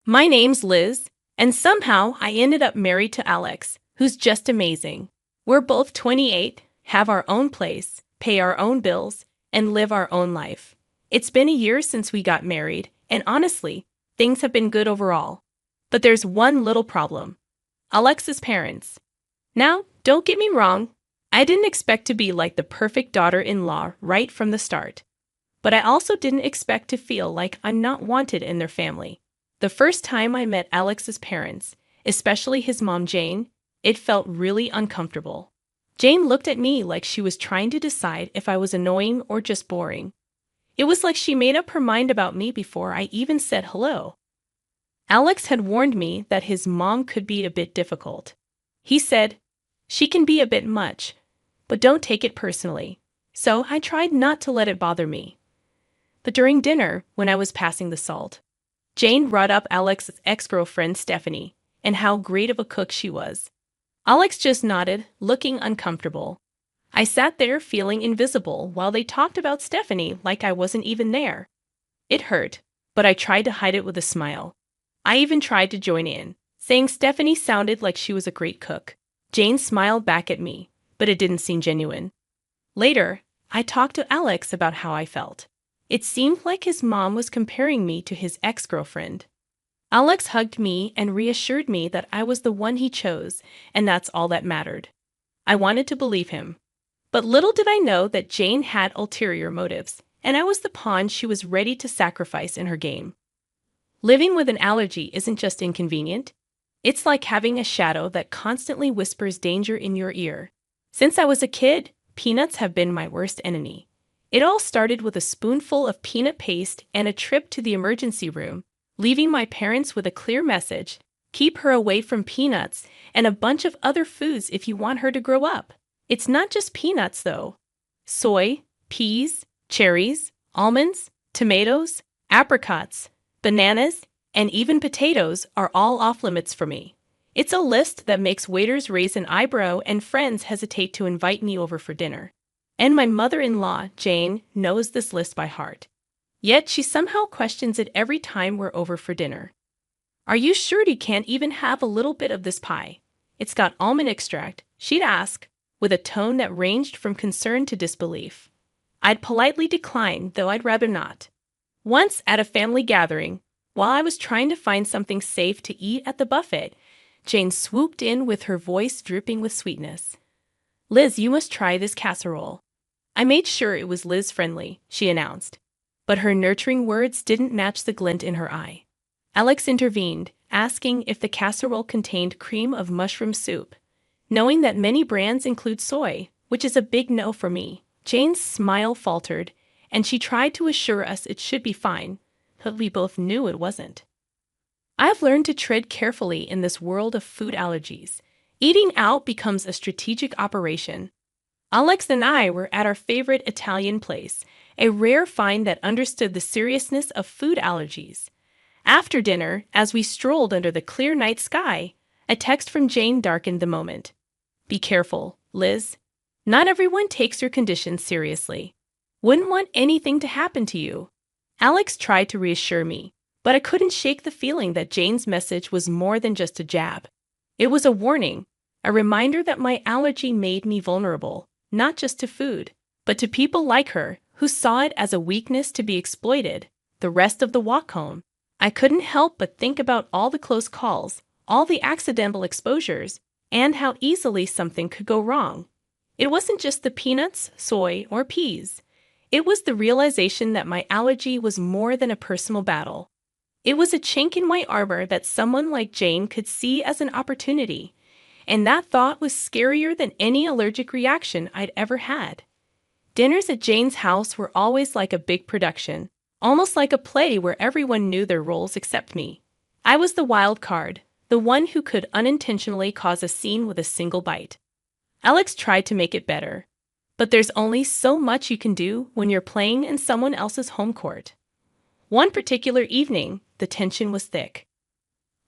My name's Liz, and somehow I ended up married to Alex, who's just amazing. We're both 28, have our own place, pay our own bills, and live our own life. It's been a year since we got married, and honestly, things have been good overall. But there's one little problem. Alex's parents. Now, don't get me wrong, I didn't expect to be like the perfect daughter-in-law right from the start. But I also didn't expect to feel like I'm not wanted in their family. The first time I met Alex's parents, especially his mom Jane, it felt really uncomfortable. Jane looked at me like she was trying to decide if I was annoying or just boring. It was like she made up her mind about me before I even said hello. Alex had warned me that his mom could be a bit difficult. He said, "She can be a bit much, but don't take it personally." So I tried not to let it bother me. But during dinner, when I was passing the salt, Jane brought up Alex's ex-girlfriend Stephanie and how great of a cook she was. Alex just nodded, looking uncomfortable. I sat there feeling invisible while they talked about Stephanie like I wasn't even there. It hurt, but I tried to hide it with a smile. I even tried to join in, saying Stephanie sounded like she was a great cook. Jane smiled back at me, but it didn't seem genuine. Later, I talked to Alex about how I felt. It seemed like his mom was comparing me to his ex-girlfriend. Alex hugged me and reassured me that I was the one he chose, and that's all that mattered. I wanted to believe him. But little did I know that Jane had ulterior motives, and I was the pawn she was ready to sacrifice in her game. Living with an allergy isn't just inconvenient. It's like having a shadow that constantly whispers danger in your ear. Since I was a kid, peanuts have been my worst enemy. It all started with a spoonful of peanut paste and a trip to the emergency room, leaving my parents with a clear message: keep her away from peanuts and a bunch of other foods if you want her to grow up. It's not just peanuts, though. Soy, peas, cherries, almonds, tomatoes, apricots, bananas, and even potatoes are all off-limits for me. It's a list that makes waiters raise an eyebrow and friends hesitate to invite me over for dinner. And my mother-in-law, Jane, knows this list by heart. Yet she somehow questions it every time we're over for dinner. "Are you sure you can't even have a little bit of this pie? It's got almond extract," she'd ask, with a tone that ranged from concern to disbelief. I'd politely decline, though I'd rather not. Once at a family gathering, while I was trying to find something safe to eat at the buffet, Jane swooped in with her voice dripping with sweetness. "Liz, you must try this casserole." I made sure it was Liz-friendly, she announced. But her nurturing words didn't match the glint in her eye. Alex intervened, asking if the casserole contained cream of mushroom soup. Knowing that many brands include soy, which is a big no for me, Jane's smile faltered, and she tried to assure us it should be fine, but we both knew it wasn't. I've learned to tread carefully in this world of food allergies. Eating out becomes a strategic operation. Alex and I were at our favorite Italian place, a rare find that understood the seriousness of food allergies. After dinner, as we strolled under the clear night sky, a text from Jane darkened the moment. "Be careful, Liz. Not everyone takes your condition seriously. Wouldn't want anything to happen to you." Alex tried to reassure me, but I couldn't shake the feeling that Jane's message was more than just a jab. It was a warning, a reminder that my allergy made me vulnerable, not just to food, but to people like her who saw it as a weakness to be exploited. The rest of the walk home, I couldn't help but think about all the close calls, all the accidental exposures, and how easily something could go wrong. It wasn't just the peanuts, soy, or peas. It was the realization that my allergy was more than a personal battle. It was a chink in my armor that someone like Jane could see as an opportunity, and that thought was scarier than any allergic reaction I'd ever had. Dinners at Jane's house were always like a big production, almost like a play where everyone knew their roles except me. I was the wild card, the one who could unintentionally cause a scene with a single bite. Alex tried to make it better, but there's only so much you can do when you're playing in someone else's home court. One particular evening, the tension was thick.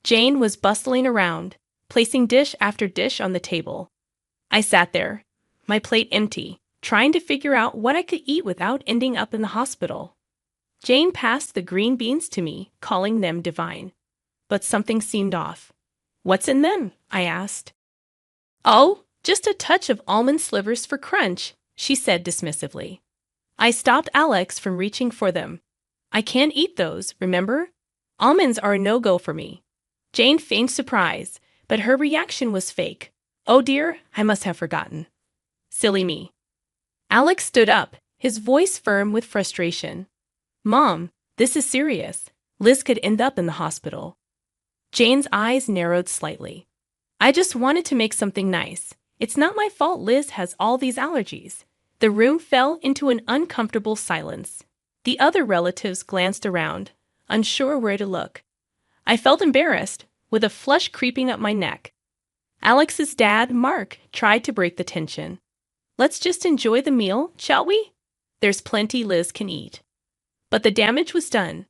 Jane was bustling around, placing dish after dish on the table. I sat there, my plate empty, trying to figure out what I could eat without ending up in the hospital. Jane passed the green beans to me, calling them divine. but something seemed off. "What's in them?" I asked. "Oh, just a touch of almond slivers for crunch," she said dismissively. I stopped Alex from reaching for them. "I can't eat those, remember? Almonds are a no-go for me." Jane feigned surprise, but her reaction was fake. "Oh dear, I must have forgotten. Silly me." Alex stood up, his voice firm with frustration. "Mom, this is serious. Liz could end up in the hospital." Jane's eyes narrowed slightly. "I just wanted to make something nice. It's not my fault Liz has all these allergies." The room fell into an uncomfortable silence. The other relatives glanced around, unsure where to look. I felt embarrassed, with a flush creeping up my neck. Alex's dad, Mark, tried to break the tension. "Let's just enjoy the meal, shall we? There's plenty Liz can eat." But the damage was done.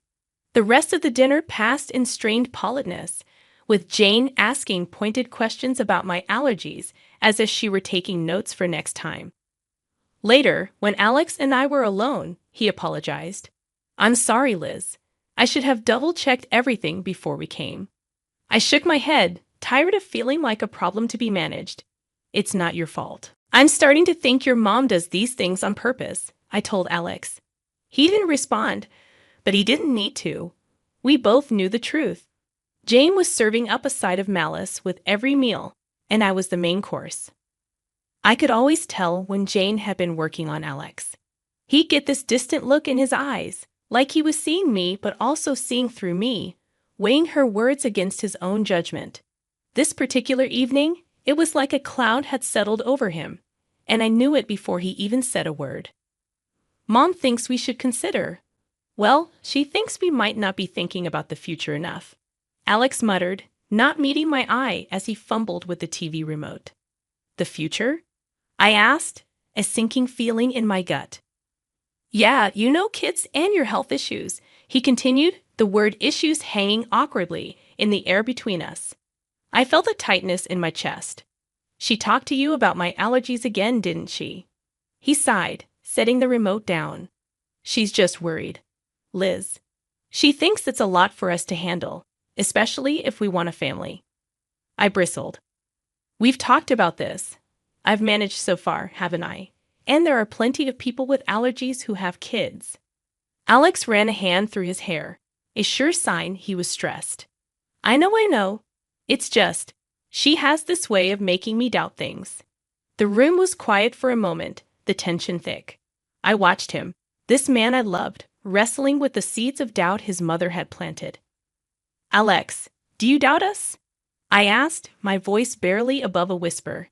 The rest of the dinner passed in strained politeness, with Jane asking pointed questions about my allergies as if she were taking notes for next time. Later, when Alex and I were alone, he apologized. "I'm sorry, Liz. I should have double-checked everything before we came." I shook my head, tired of feeling like a problem to be managed. "It's not your fault." "I'm starting to think your mom does these things on purpose," I told Alex. He didn't respond, but he didn't need to. We both knew the truth. Jane was serving up a side of malice with every meal, and I was the main course. I could always tell when Jane had been working on Alex. He'd get this distant look in his eyes, like he was seeing me but also seeing through me, weighing her words against his own judgment. This particular evening, it was like a cloud had settled over him, and I knew it before he even said a word. "Mom thinks we should consider." "Well, she thinks we might not be thinking about the future enough," Alex muttered, not meeting my eye as he fumbled with the TV remote. "The future?" I asked, a sinking feeling in my gut. "Yeah, you know kids and your health issues," he continued, the word issues hanging awkwardly in the air between us. I felt a tightness in my chest. "She talked to you about my allergies again, didn't she?" He sighed, setting the remote down. "She's just worried. Liz. She thinks it's a lot for us to handle, especially if we want a family." I bristled. "We've talked about this. I've managed so far, haven't I? And there are plenty of people with allergies who have kids." Alex ran a hand through his hair, a sure sign he was stressed. I know. It's just, she has this way of making me doubt things." The room was quiet for a moment, the tension thick. I watched him, this man I loved, wrestling with the seeds of doubt his mother had planted. "Alex, do you doubt us?" I asked, my voice barely above a whisper.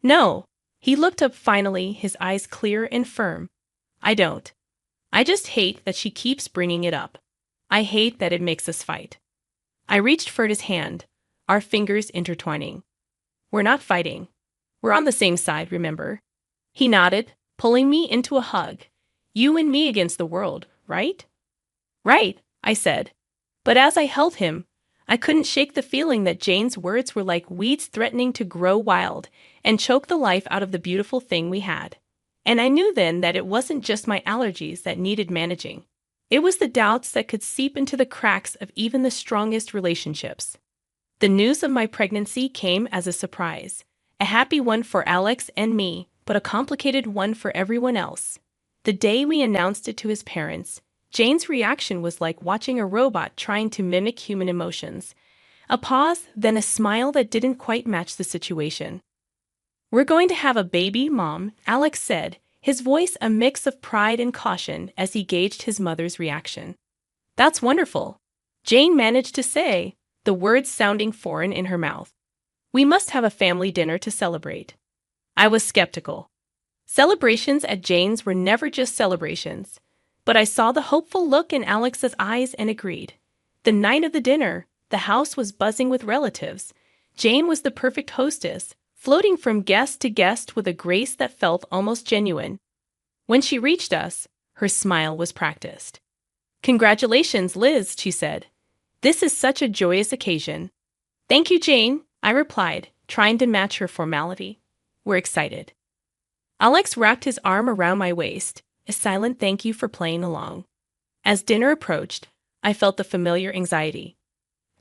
"No." He looked up finally, his eyes clear and firm. "I don't. I just hate that she keeps bringing it up. I hate that it makes us fight." I reached for his hand, our fingers intertwining. "We're not fighting. We're on the same side, remember?" He nodded, pulling me into a hug. "You and me against the world, right?" "Right," I said. But as I held him, I couldn't shake the feeling that Jane's words were like weeds threatening to grow wild and choke the life out of the beautiful thing we had. And I knew then that it wasn't just my allergies that needed managing. It was the doubts that could seep into the cracks of even the strongest relationships. The news of my pregnancy came as a surprise, a happy one for Alex and me, but a complicated one for everyone else. The day we announced it to his parents, Jane's reaction was like watching a robot trying to mimic human emotions. A pause, then a smile that didn't quite match the situation. "We're going to have a baby, Mom," Alex said, his voice a mix of pride and caution as he gauged his mother's reaction. "That's wonderful," Jane managed to say, the words sounding foreign in her mouth. "We must have a family dinner to celebrate." I was skeptical. Celebrations at Jane's were never just celebrations. But I saw the hopeful look in Alex's eyes and agreed. The night of the dinner, the house was buzzing with relatives. Jane was the perfect hostess, floating from guest to guest with a grace that felt almost genuine. When she reached us, her smile was practiced. "Congratulations, Liz," she said. "This is such a joyous occasion." "Thank you, Jane," I replied, trying to match her formality. "We're excited." Alex wrapped his arm around my waist, a silent thank you for playing along. As dinner approached, I felt the familiar anxiety.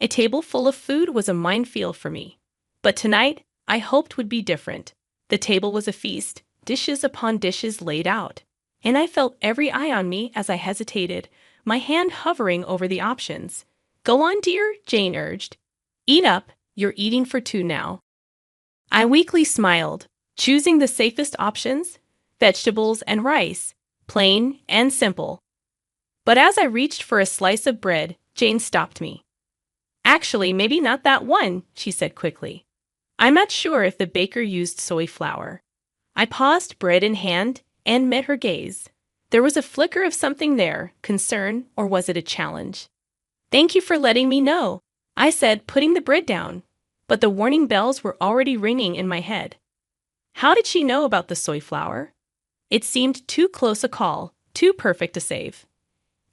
A table full of food was a minefield for me. But tonight, I hoped would be different. The table was a feast, dishes upon dishes laid out. And I felt every eye on me as I hesitated, my hand hovering over the options. Go on, dear, Jane urged. Eat up, you're eating for two now. I weakly smiled, choosing the safest options, vegetables and rice, plain and simple. But as I reached for a slice of bread, Jane stopped me. Actually, maybe not that one, she said quickly. I'm not sure if the baker used soy flour. I paused, bread in hand, and met her gaze. There was a flicker of something there, concern, or was it a challenge? Thank you for letting me know, I said, putting the bread down. But the warning bells were already ringing in my head. How did she know about the soy flour? It seemed too close a call, too perfect a save.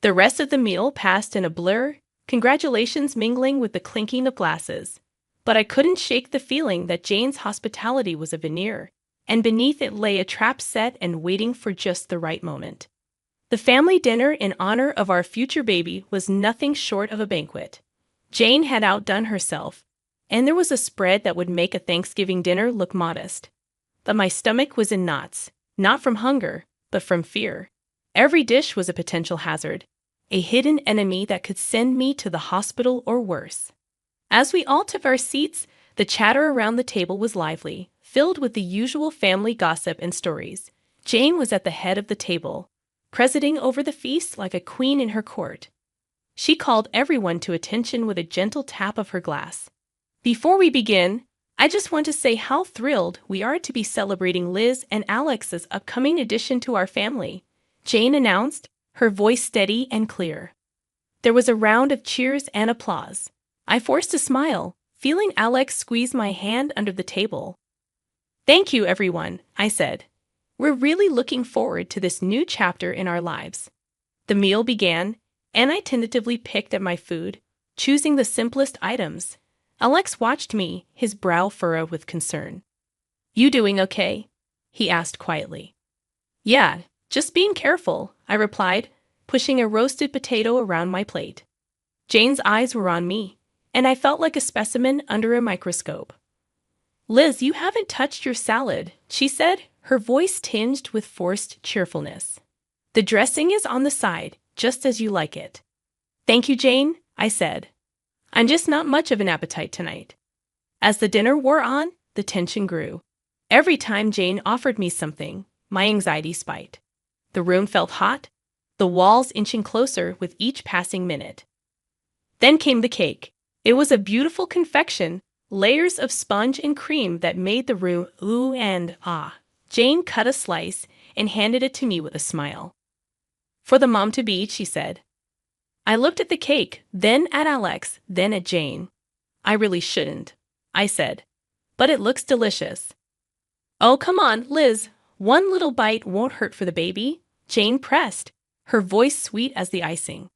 The rest of the meal passed in a blur, congratulations mingling with the clinking of glasses. But I couldn't shake the feeling that Jane's hospitality was a veneer, and beneath it lay a trap set and waiting for just the right moment. The family dinner in honor of our future baby was nothing short of a banquet. Jane had outdone herself, and there was a spread that would make a Thanksgiving dinner look modest. But my stomach was in knots, not from hunger, but from fear. Every dish was a potential hazard, a hidden enemy that could send me to the hospital or worse. As we all took our seats, the chatter around the table was lively, filled with the usual family gossip and stories. Jane was at the head of the table, presiding over the feast like a queen in her court. She called everyone to attention with a gentle tap of her glass. Before we begin, I just want to say how thrilled we are to be celebrating Liz and Alex's upcoming addition to our family, Jane announced, her voice steady and clear. There was a round of cheers and applause. I forced a smile, feeling Alex squeeze my hand under the table. Thank you, everyone, I said. We're really looking forward to this new chapter in our lives. The meal began, and I tentatively picked at my food, choosing the simplest items. Alex watched me, his brow furrowed with concern. You doing okay? He asked quietly. Yeah, just being careful, I replied, pushing a roasted potato around my plate. Jane's eyes were on me, and I felt like a specimen under a microscope. Liz, you haven't touched your salad, she said, her voice tinged with forced cheerfulness. The dressing is on the side, just as you like it. Thank you, Jane, I said. I'm just not much of an appetite tonight. As the dinner wore on, the tension grew. Every time Jane offered me something, my anxiety spiked. The room felt hot, the walls inching closer with each passing minute. Then came the cake. It was a beautiful confection, layers of sponge and cream that made the room ooh and ah. Jane cut a slice and handed it to me with a smile. For the mom-to-be, she said. I looked at the cake, then at Alex, then at Jane. I really shouldn't, I said, but it looks delicious. Oh, come on, Liz, one little bite won't hurt for the baby, Jane pressed, her voice sweet as the icing.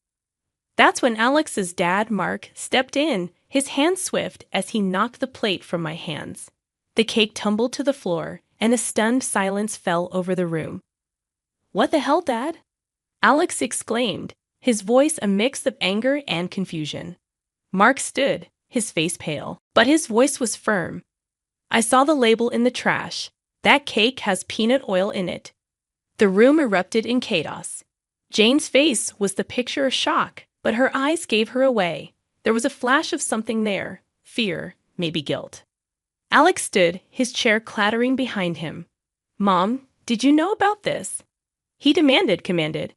That's when Alex's dad, Mark, stepped in, his hand swift as he knocked the plate from my hands. The cake tumbled to the floor, and a stunned silence fell over the room. What the hell, Dad? Alex exclaimed, his voice a mix of anger and confusion. Mark stood, his face pale, but his voice was firm. I saw the label in the trash. That cake has peanut oil in it. The room erupted in chaos. Jane's face was the picture of shock, but her eyes gave her away. There was a flash of something there, fear, maybe guilt. Alex stood, his chair clattering behind him. Mom, did you know about this? He commanded.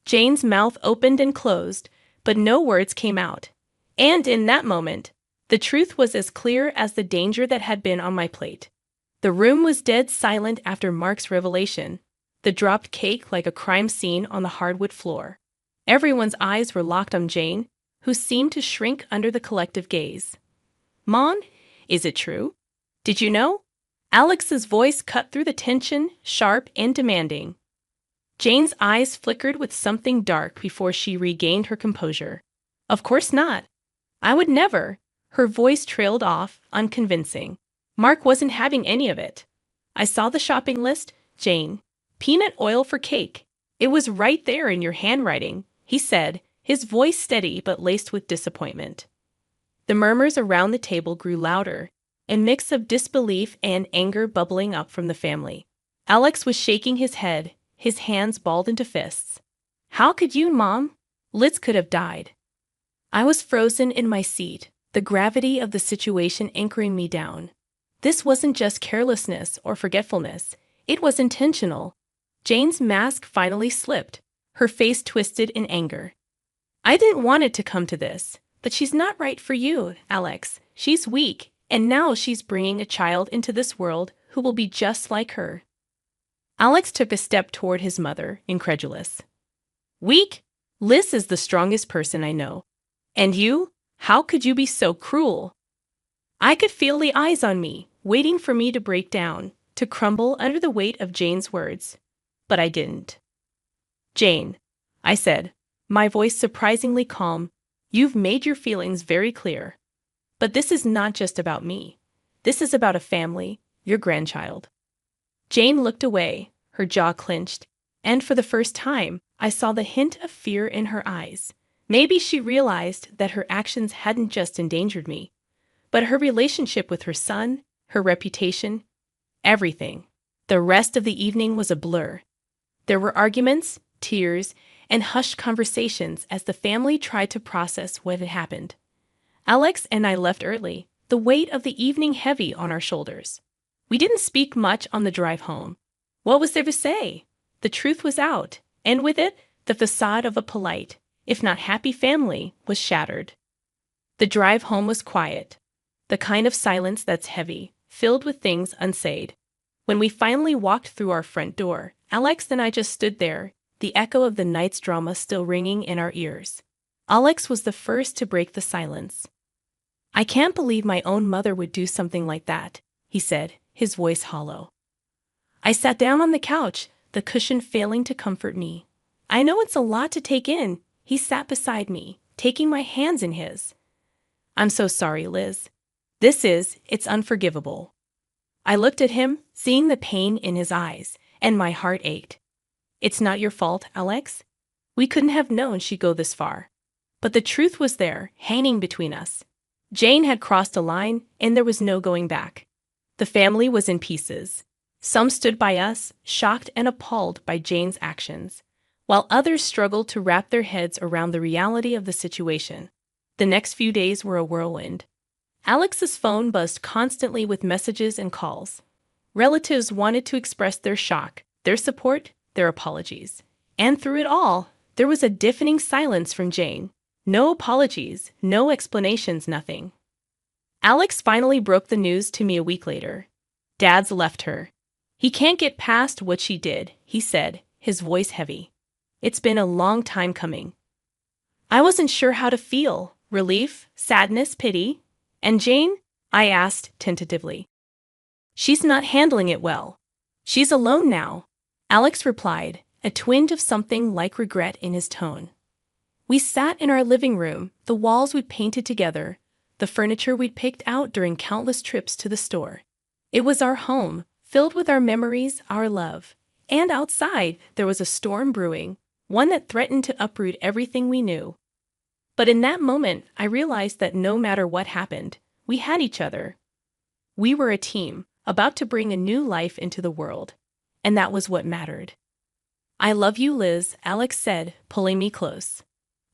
Jane's mouth opened and closed, but no words came out. And in that moment, the truth was as clear as the danger that had been on my plate. The room was dead silent after Mark's revelation, the dropped cake like a crime scene on the hardwood floor. Everyone's eyes were locked on Jane, who seemed to shrink under the collective gaze. Mom, is it true? Did you know? Alex's voice cut through the tension, sharp and demanding. Jane's eyes flickered with something dark before she regained her composure. Of course not. I would never. Her voice trailed off, unconvincing. Mark wasn't having any of it. I saw the shopping list, Jane. Peanut oil for cake. It was right there in your handwriting, he said, his voice steady but laced with disappointment. The murmurs around the table grew louder, a mix of disbelief and anger bubbling up from the family. Alex was shaking his head, his hands balled into fists. How could you, Mom? Liz could have died. I was frozen in my seat, the gravity of the situation anchoring me down. This wasn't just carelessness or forgetfulness, it was intentional. Jane's mask finally slipped, her face twisted in anger. I didn't want it to come to this, but she's not right for you, Alex. She's weak, and now she's bringing a child into this world who will be just like her. Alex took a step toward his mother, incredulous. Weak? Liz is the strongest person I know. And you? How could you be so cruel? I could feel the eyes on me, waiting for me to break down, to crumble under the weight of Jane's words. But I didn't. Jane, I said, my voice surprisingly calm, you've made your feelings very clear. But this is not just about me. This is about a family, your grandchild. Jane looked away, her jaw clenched, and for the first time, I saw the hint of fear in her eyes. Maybe she realized that her actions hadn't just endangered me, but her relationship with her son, her reputation, everything. The rest of the evening was a blur. There were arguments, tears, and hushed conversations as the family tried to process what had happened. Alex and I left early, the weight of the evening heavy on our shoulders. We didn't speak much on the drive home. What was there to say? The truth was out, and with it, the facade of a polite, if not happy family, was shattered. The drive home was quiet, the kind of silence that's heavy, filled with things unsaid. When we finally walked through our front door, Alex and I just stood there, the echo of the night's drama still ringing in our ears. Alex was the first to break the silence. I can't believe my own mother would do something like that, he said, his voice hollow. I sat down on the couch, the cushion failing to comfort me. I know it's a lot to take in. He sat beside me, taking my hands in his. I'm so sorry, Liz. It's unforgivable. I looked at him, seeing the pain in his eyes, and my heart ached. It's not your fault, Alex. We couldn't have known she'd go this far. But the truth was there, hanging between us. Jane had crossed a line, and there was no going back. The family was in pieces. Some stood by us, shocked and appalled by Jane's actions, while others struggled to wrap their heads around the reality of the situation. The next few days were a whirlwind. Alex's phone buzzed constantly with messages and calls. Relatives wanted to express their shock, their support, their apologies. And through it all, there was a deafening silence from Jane. No apologies, no explanations, nothing. Alex finally broke the news to me a week later. Dad's left her. He can't get past what she did, he said, his voice heavy. It's been a long time coming. I wasn't sure how to feel. Relief, sadness, pity. And Jane? I asked tentatively. She's not handling it well. She's alone now. Alex replied, a twinge of something like regret in his tone. We sat in our living room, the walls we'd painted together, the furniture we'd picked out during countless trips to the store. It was our home, filled with our memories, our love. And outside, there was a storm brewing, one that threatened to uproot everything we knew. But in that moment, I realized that no matter what happened, we had each other. We were a team, about to bring a new life into the world. And that was what mattered. I love you, Liz, Alex said, pulling me close.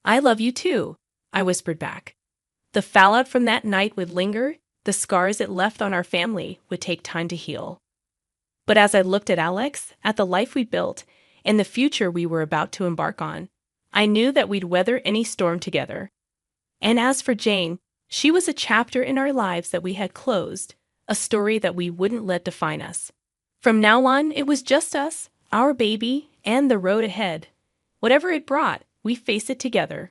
I love you too, I whispered back. The fallout from that night would linger, the scars it left on our family would take time to heal. But as I looked at Alex, at the life we built, and the future we were about to embark on, I knew that we'd weather any storm together. And as for Jane, she was a chapter in our lives that we had closed, a story that we wouldn't let define us. From now on, it was just us, our baby, and the road ahead. Whatever it brought, we face it together.